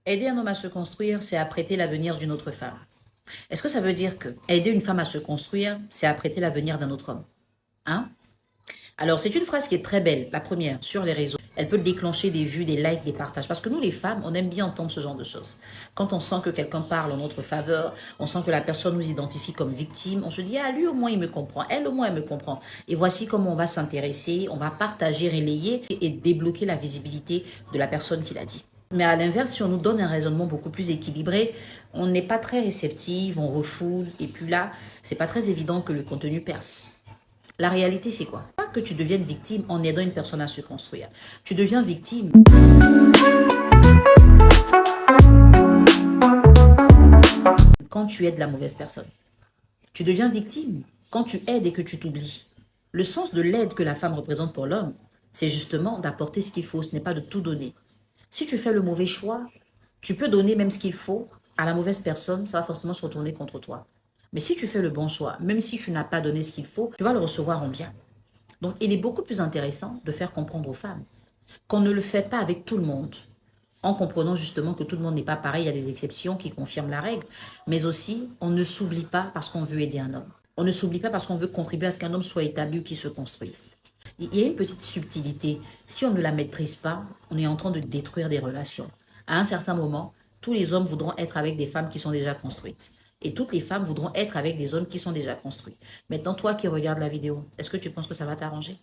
Aider un homme à se construire, c'est apprêter l'avenir d'une autre femme. Est-ce que ça veut dire que aider une femme à se construire, c'est apprêter l'avenir d'un autre homme? Hein? Alors, c'est une phrase qui est très belle, la première, sur les réseaux. Elle peut déclencher des vues, des likes, des partages. Parce que nous, les femmes, on aime bien entendre ce genre de choses. Quand on sent que quelqu'un parle en notre faveur, on sent que la personne nous identifie comme victime, on se dit, ah, lui au moins il me comprend, elle au moins elle me comprend. Et voici comment on va s'intéresser, on va partager, relayer et débloquer la visibilité de la personne qui l'a dit. Mais à l'inverse, si on nous donne un raisonnement beaucoup plus équilibré, on n'est pas très réceptif, on refoule, et puis là, c'est pas très évident que le contenu perce. La réalité, c'est quoi? Pas que tu deviennes victime en aidant une personne à se construire. Tu deviens victime quand tu aides la mauvaise personne. Tu deviens victime quand tu aides et que tu t'oublies. Le sens de l'aide que la femme représente pour l'homme, c'est justement d'apporter ce qu'il faut, ce n'est pas de tout donner. Si tu fais le mauvais choix, tu peux donner même ce qu'il faut à la mauvaise personne, ça va forcément se retourner contre toi. Mais si tu fais le bon choix, même si tu n'as pas donné ce qu'il faut, tu vas le recevoir en bien. Donc, il est beaucoup plus intéressant de faire comprendre aux femmes qu'on ne le fait pas avec tout le monde, en comprenant justement que tout le monde n'est pas pareil, il y a des exceptions qui confirment la règle, mais aussi, on ne s'oublie pas parce qu'on veut aider un homme. On ne s'oublie pas parce qu'on veut contribuer à ce qu'un homme soit établi ou qu'il se construise. Il y a une petite subtilité. Si on ne la maîtrise pas, on est en train de détruire des relations. À un certain moment, tous les hommes voudront être avec des femmes qui sont déjà construites. Et toutes les femmes voudront être avec des hommes qui sont déjà construits. Maintenant, toi qui regardes la vidéo, est-ce que tu penses que ça va t'arranger?